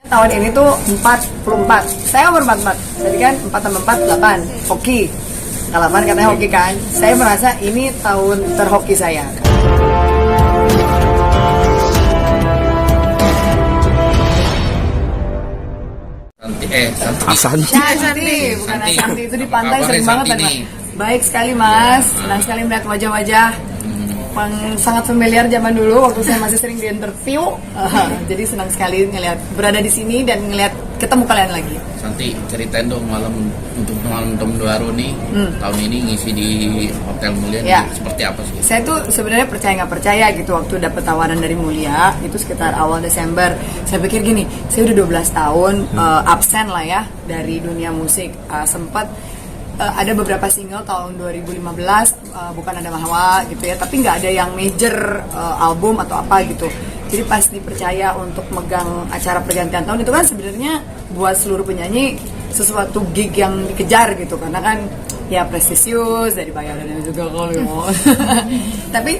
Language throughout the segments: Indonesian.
Tahun ini tuh 44. Saya umur 44. Jadi kan 4 tambah 4, 8. Hoki. Kalaman katanya hoki kan. Saya merasa ini tahun terhoki saya. Santi. Bukan Santi. Itu di pantai sering banget kan, Mas. Baik sekali, Mas. Senang sekali melihat wajah-wajah yang sangat familiar zaman dulu waktu saya masih sering di interview. Jadi senang sekali ngelihat berada di sini dan ngelihat ketemu kalian lagi. Santi, ceritain dong malam tahun baru nih, tahun ini ngisi di Hotel Mulia Ya. Seperti apa sih? Saya tuh sebenarnya percaya nggak percaya gitu waktu dapat tawaran dari Mulia itu sekitar awal Desember. Saya pikir gini, saya udah 12 tahun absen lah ya dari dunia musik. Sempat ada beberapa single tahun 2015 bukan ada mahwa gitu ya, tapi nggak ada yang major album atau apa gitu. Jadi pas dipercaya untuk megang acara pergantian tahun itu kan sebenarnya buat seluruh penyanyi sesuatu gig yang dikejar gitu, karena kan ya prestisius dari bayarannya juga kali mau. Tapi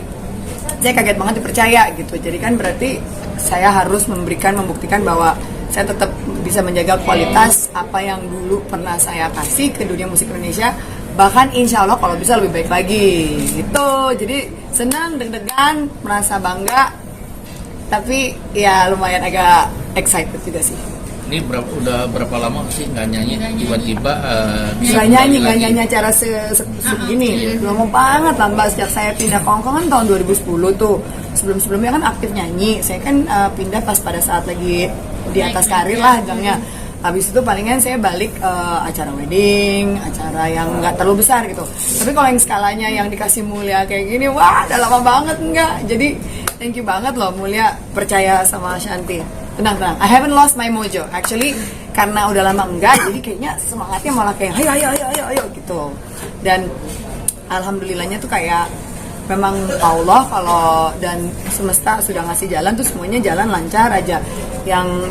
saya kaget banget dipercaya gitu. Jadi kan berarti saya harus membuktikan bahwa saya tetap bisa menjaga kualitas apa yang dulu pernah saya kasih ke dunia musik Indonesia, bahkan insya Allah kalau bisa lebih baik lagi gitu. Jadi senang, deg-degan, merasa bangga, tapi ya lumayan agak excited juga sih. Ini udah berapa lama sih nggak nyanyi? Tiba-tiba bisa nggak nyanyi acara segini. Lama banget lah Mbak, sejak saya pindah ke Hongkong kan tahun 2010 tuh. Sebelumnya kan aktif nyanyi. Saya kan pindah pas pada saat lagi di atas karir lah bilangnya. Habis itu palingan saya balik acara wedding, acara yang nggak terlalu besar gitu. Tapi kalau yang skalanya yang dikasih Mulia kayak gini, wah udah lama banget enggak. Jadi thank you banget loh Mulia percaya sama Shanti. Tenang, I haven't lost my mojo. Actually karena udah lama enggak, jadi kayaknya semangatnya malah kayak ayo gitu. Dan alhamdulillahnya tuh kayak memang Allah kalau dan semesta sudah ngasih jalan tuh semuanya jalan lancar aja. Yang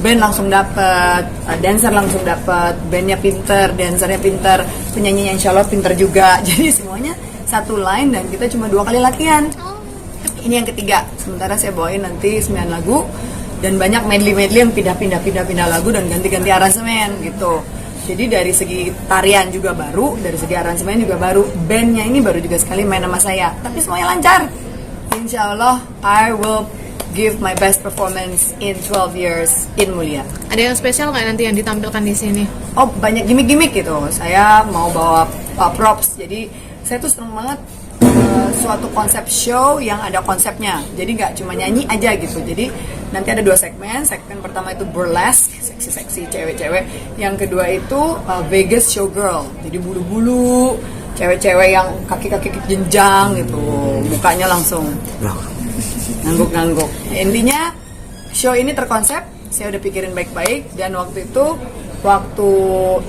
band langsung dapet, dancer langsung dapet, bandnya pinter, dancernya pinter, penyanyinya insya Allah pinter juga. Jadi semuanya satu line dan kita cuma 2 kali latihan. Ini yang ketiga. Sementara saya bawain nanti 9 lagu dan banyak medley yang pindah lagu dan ganti-ganti aransemen gitu. Jadi dari segi tarian juga baru, dari segi aransemen juga baru. Bandnya ini baru juga sekali main sama saya, tapi semuanya lancar. Insya Allah, I will give my best performance in 12 years in Mulia. Ada yang spesial nggak nanti yang ditampilkan di sini? Oh, banyak gimmick gitu. Saya mau bawa props. Jadi saya tuh seneng banget suatu konsep show yang ada konsepnya. Jadi nggak cuma nyanyi aja gitu. Jadi nanti ada 2 segmen. Segmen pertama itu burlesque, seksi-seksi cewek-cewek. Yang kedua itu Vegas showgirl. Jadi bulu-bulu, cewek-cewek yang kaki-kaki jenjang gitu. Mukanya langsung ngangguk-ngangguk. Intinya show ini terkonsep, saya udah pikirin baik-baik. Dan waktu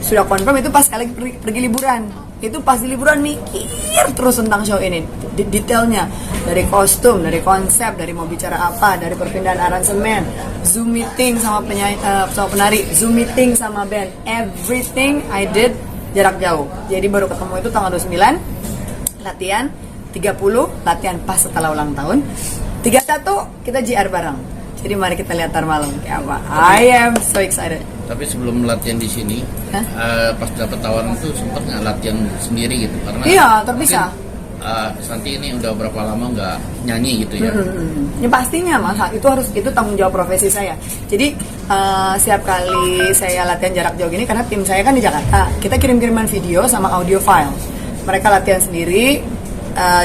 sudah confirm itu pas kali pergi liburan. Itu pas di liburan mikir terus tentang show ini, detailnya dari kostum, dari konsep, dari mau bicara apa, dari perpindahan aransemen, Zoom meeting sama penari, Zoom meeting sama band, everything I did jarak jauh. Jadi baru ketemu itu tanggal 29, latihan 30, latihan pas setelah ulang tahun, 31 kita JR bareng. Jadi mari kita lihat tar malam kayak apa. I am so excited. Tapi sebelum latihan di sini, pas dapat tawaran itu sempat nggak latihan sendiri gitu? Karena iya, terpisah. Santi ini udah berapa lama nggak nyanyi gitu ya? Ya pastinya Mas, itu tanggung jawab profesi saya. Jadi setiap kali saya latihan jarak jauh gini, karena tim saya kan di Jakarta, kita kirim-kiriman video sama audio file. Mereka latihan sendiri,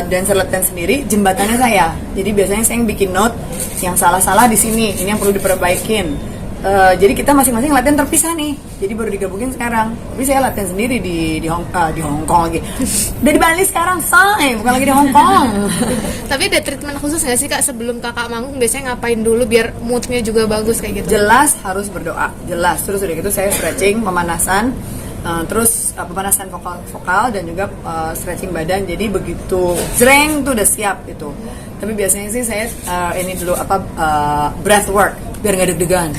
dancer latihan sendiri, jembatannya saya. Jadi biasanya saya yang bikin note yang salah-salah di sini, ini yang perlu diperbaikin. Jadi kita masing-masing latihan terpisah nih. Jadi baru digabungin sekarang. Tapi saya latihan sendiri di Hong Kong lagi. Udah di Bali sekarang, say, bukan lagi di Hong Kong. Tapi ada treatment khusus nggak sih Kak sebelum Kakak manggung? Biasanya ngapain dulu biar moodnya juga bagus kayak gitu? Jelas harus berdoa, jelas. Terus udah gitu saya stretching, pemanasan, terus pemanasan vokal dan juga stretching badan. Jadi begitu jreng tuh udah siap gitu. Tapi biasanya sih saya ini dulu breath work biar nggak deg-degan.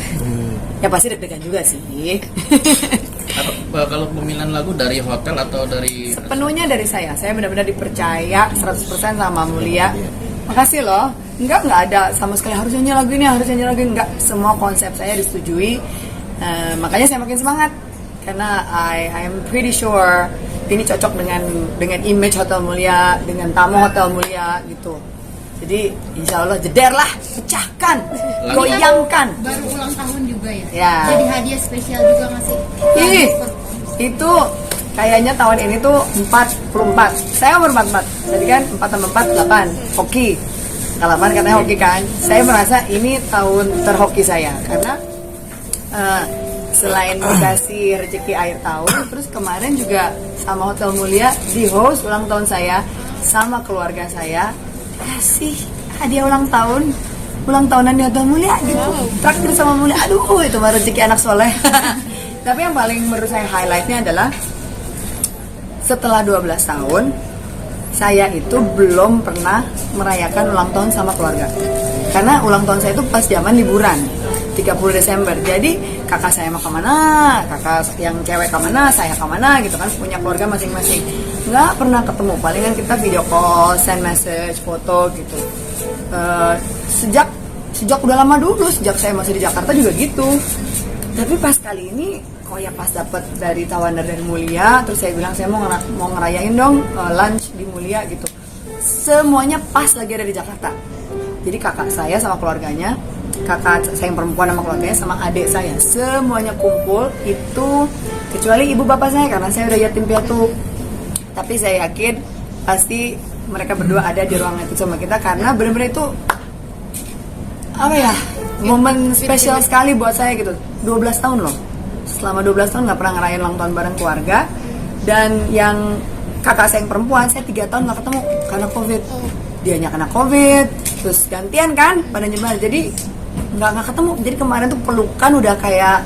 Ya pasti deg-degan juga sih. Kalau pemilihan lagu dari hotel atau dari? Sepenuhnya dari saya benar-benar dipercaya 100% sama Mulia. Makasih loh. nggak ada sama sekali harus nyanyi lagu ini, harus nyanyi lagu ini, nggak. Semua konsep saya disetujui. Makanya saya makin semangat karena I am pretty sure ini cocok dengan image Hotel Mulia, dengan tamu Hotel Mulia gitu. Jadi insya Allah jeder lah, pecahkan, goyangkan. Baru ulang tahun juga ya? Ya. Jadi hadiah spesial juga ngasih. Ih, itu kayaknya tahun ini tuh 44. Saya umur 44. Jadi kan 4 tambah 4, 8. Hoki. 8 katanya hoki kan. Saya merasa ini tahun terhoki saya. Karena selain dikasih rezeki akhir tahun, terus kemarin juga sama Hotel Mulia di host ulang tahun saya sama keluarga saya. Kasih hadiah ulang tahunan di Hotel Mulia gitu. Traktir sama Mulia. Aduh, itu mah rezeki anak soleh. Tapi yang paling menurut saya highlightnya adalah setelah 12 tahun saya itu belum pernah merayakan ulang tahun sama keluarga. Karena ulang tahun saya itu pas zaman liburan 30 Desember. Jadi kakak saya mau kemana, kakak yang cewek kemana, saya kemana gitu kan, punya keluarga masing-masing. Nggak pernah ketemu, palingan kita video call, send message, foto gitu. Sejak udah lama dulu, sejak saya masih di Jakarta juga gitu. Tapi pas kali ini kok ya pas dapet dari tawanan dari Mulia, terus saya bilang saya mau ngerayain dong lunch di Mulia gitu. Semuanya pas lagi ada di Jakarta. Jadi kakak saya sama keluarganya, kakak saya yang perempuan sama keluarganya, sama adik saya, semuanya kumpul itu, kecuali ibu bapak saya karena saya udah yatim piatu. Tapi saya yakin pasti mereka berdua ada di ruangan itu sama kita karena benar-benar itu apa ya, momen spesial sekali buat saya gitu. 12 tahun loh, selama 12 tahun gak pernah ngerayain ulang tahun bareng keluarga. Dan yang kakak saya yang perempuan, saya 3 tahun gak ketemu karena covid. Dianya kena covid, terus gantian kan pada nyebar, jadi nggak ketemu. Jadi kemarin tuh pelukan udah kayak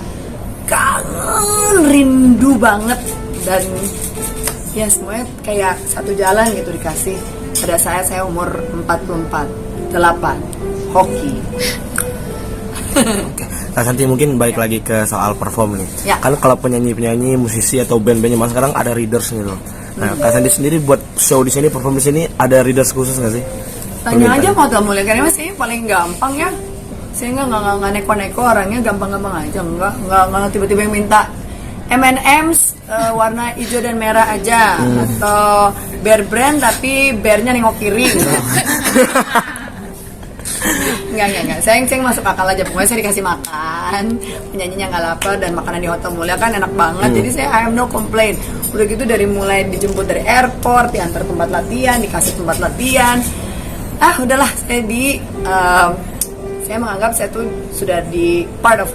kangen, rindu banget. Dan ya semuanya kayak satu jalan gitu dikasih. Pada saya umur 44, 8, hoki. Kak Santi, mungkin balik lagi ke soal perform nih. Ya. Kan kalau penyanyi-penyanyi, musisi atau band-bandnya mas sekarang ada readers nih loh. Nah, Kak Santi sendiri buat show di sini, perform di sini ada readers khusus nggak sih? Tanya aja mau Hotel Mulia karena masih paling gampang ya. Saya nggak neko-neko, orangnya gampang-gampang aja, nggak tiba-tiba yang minta M&M's warna hijau dan merah aja, atau Bear Brand tapi bearnya nengok kiri. Enggak. Saya masuk akal aja. Pokoknya saya dikasih makan, penyanyinya nggak lapar, dan makanan di Hotel Mulia kan enak banget. Jadi saya I have no complaint. Udah gitu dari mulai dijemput dari airport, diantar tempat latihan, dikasih tempat latihan. Udahlah, saya menganggap saya tuh sudah di part of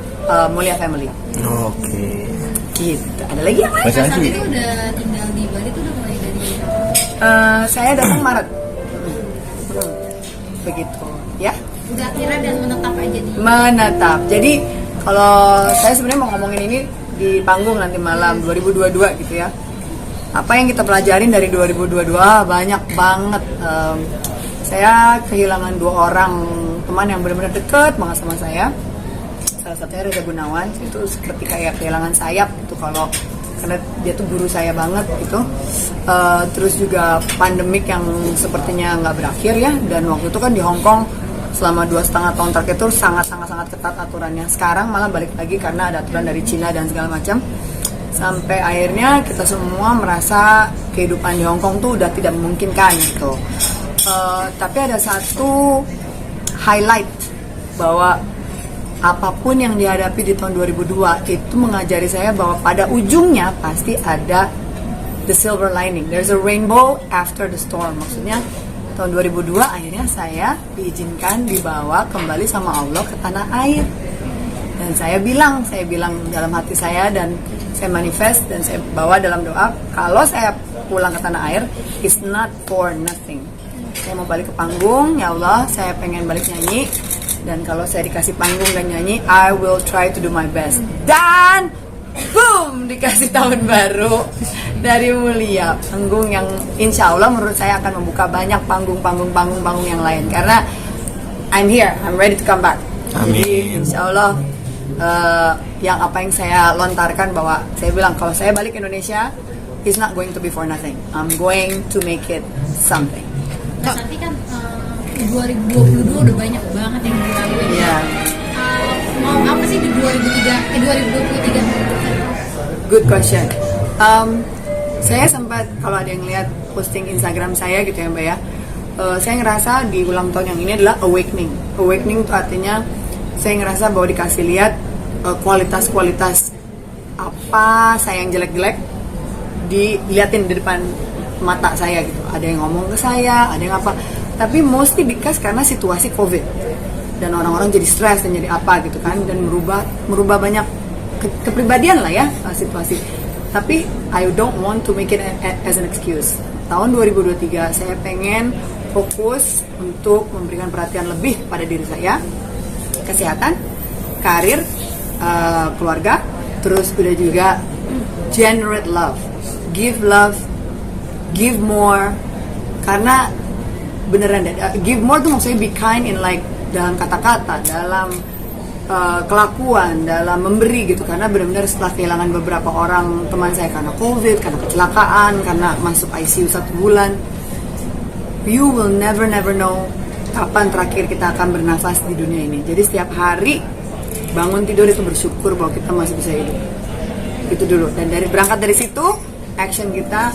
Mulia family. Oke. Gitu. Ada lagi yang lain? Mas Saat Santi. itu udah tinggal di Bali tuh udah mulai dari Saya datang Maret. Begitu, ya. udah akhirnya dan menetap aja di Menetap. Jadi kalau saya sebenarnya mau ngomongin ini di panggung nanti malam 2022 gitu ya. Apa yang kita pelajarin dari 2022 banyak banget. Saya kehilangan 2 orang teman yang benar-benar deket banget sama saya. Salah satunya Reza Gunawan, itu seperti kayak kehilangan sayap gitu kalau karena dia tuh guru saya banget gitu. Terus juga pandemik yang sepertinya nggak berakhir ya, dan waktu itu kan di Hong Kong selama 2,5 tahun terakhir itu sangat ketat aturannya. Sekarang malah balik lagi karena ada aturan dari Cina dan segala macam. Sampai akhirnya kita semua merasa kehidupan di Hong Kong tuh udah tidak memungkinkan gitu. Tapi ada satu highlight bahwa apapun yang dihadapi di tahun 2002 itu mengajari saya bahwa pada ujungnya pasti ada the silver lining. There's a rainbow after the storm. Maksudnya tahun 2002 akhirnya saya diizinkan dibawa kembali sama Allah ke tanah air. Dan saya bilang dalam hati saya, dan saya manifest dan saya bawa dalam doa, kalau saya pulang ke tanah air, it's not for nothing. Saya mau balik ke panggung, ya Allah, saya pengen balik nyanyi. Dan kalau saya dikasih panggung dan nyanyi, I will try to do my best. Dan boom, dikasih tahun baru dari Mulia, panggung yang insya Allah menurut saya akan membuka banyak panggung yang lain. Karena I'm here, I'm ready to come back. Amin. Jadi insya Allah yang apa yang saya lontarkan, bahwa saya bilang kalau saya balik ke Indonesia, it's not going to be for nothing. I'm going to make it something. Mas Santi kan 2022 udah banyak banget yang dilalui. Iya. Mau apa sih di 2023? Good question. Saya sempat, kalau ada yang lihat posting Instagram saya gitu ya Mbak ya, saya ngerasa di ulang tahun yang ini adalah awakening. Awakening itu artinya saya ngerasa bahwa dikasih lihat kualitas-kualitas apa saya yang jelek-jelek diliatin di depan mata saya gitu. Ada yang ngomong ke saya, ada yang apa. Tapi mostly because karena situasi COVID dan orang-orang jadi stres dan jadi apa gitu kan, dan merubah banyak kepribadian lah ya situasi. Tapi I don't want to make it as an excuse. Tahun 2023 saya pengen fokus untuk memberikan perhatian lebih pada diri saya, kesehatan, karir, keluarga, terus udah juga generate love, give more. Karena beneran deh, give more tuh maksudnya be kind in like dalam kata-kata, dalam kelakuan, dalam memberi gitu. Karena benar-benar setelah kehilangan beberapa orang teman saya karena COVID, karena kecelakaan, karena masuk ICU 1 bulan, you will never know kapan terakhir kita akan bernafas di dunia ini. Jadi setiap hari bangun tidur itu bersyukur bahwa kita masih bisa hidup. Itu dulu. Dan berangkat dari situ, action kita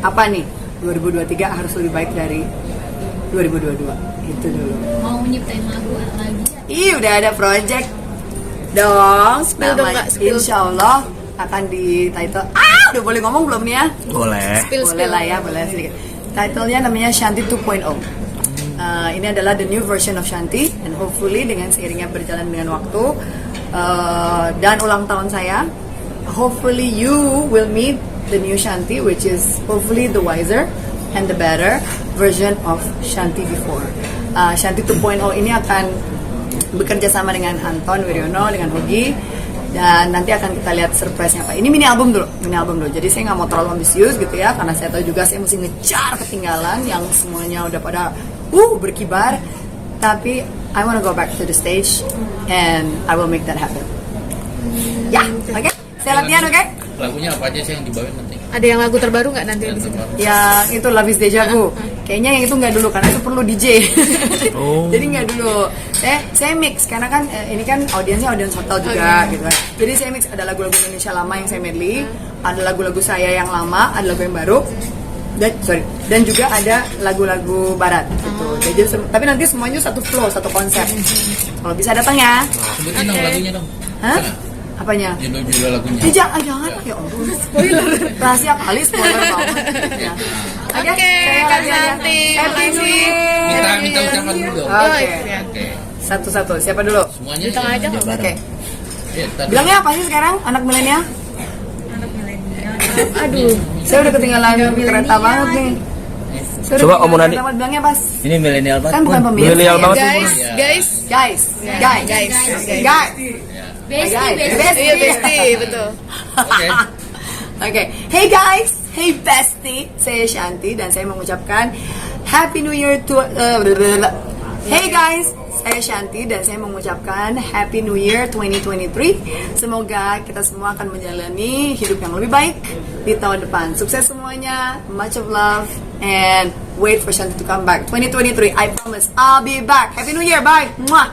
apa nih? 2023 harus lebih baik dari 2022. Itu dulu. Mau nyiptain lagu lagi? Udah ada project dong. Spill dong, Kak, spill. Insya Allah akan di title. Udah boleh ngomong belum nih ya? Boleh. Boleh lah ya, boleh sedikit. Title-nya namanya Shanti 2.0. Ini adalah the new version of Shanti, and hopefully dengan seiringnya berjalan dengan waktu dan ulang tahun saya, hopefully you will meet the new Shanti, which is hopefully the wiser and the better version of Shanti before. Shanti 2.0 ini akan bekerja sama dengan Anton Wiryono, dengan Hogi, dan nanti akan kita lihat surprise-nya apa. Ini mini album dulu. Jadi saya nggak mau terlalu ambisius gitu ya, karena saya tahu juga saya mesti ngejar ketinggalan yang semuanya udah pada berkibar. Tapi I wanna go back to the stage and I will make that happen. Ya, oke? Saya latihan, oke? Lagunya apa aja sih yang dibawain nanti? Ada yang lagu terbaru nggak nanti di situ? Yang itu Love is Deja Vu. Kayaknya yang itu nggak dulu karena itu perlu DJ. Jadi nggak dulu. Saya mix karena kan ini kan audiensnya audiens hotel juga gitu kan. Jadi saya mix, ada lagu-lagu Indonesia lama yang saya medley, ada lagu-lagu saya yang lama, ada lagu yang baru. Dan juga ada lagu-lagu barat gitu. Jadi tapi nanti semuanya satu flow, satu konsep. Kalau bisa datang ya. Sebutin dong lagunya dong. Hah? Apanya? Judul lagunya. Jangan ya ampun. Spoiler. Rahasia kali spoiler banget. Ya. Oke, Kak Shanti. Happy New Year. Minta ucapan dulu dong. Oke. Oke. Satu-satu. Siapa dulu? Semuanya Di tengah aja. Oke. Ya, tadi. Bilangnya apa sih sekarang anak milenial? Aduh. Saya udah ketinggalan kereta banget nih. Saya udah Coba ketinggalan Om Nani. kereta banget. Bilangnya pas. Ini milenial banget. Kan bukan pemirsa. Milenial ya. banget sih. Guys. Guys. Iya, bestie, betul. Oke. Oke, hey guys, hey bestie, saya Shanti dan saya mengucapkan Happy New Year to Hey guys, saya Shanti dan saya mengucapkan Happy New Year 2023. Semoga kita semua akan menjalani hidup yang lebih baik di tahun depan. Sukses semuanya, much of love, and wait for Shanti to come back. 2023, I promise I'll be back. Happy New Year, bye. Mwah.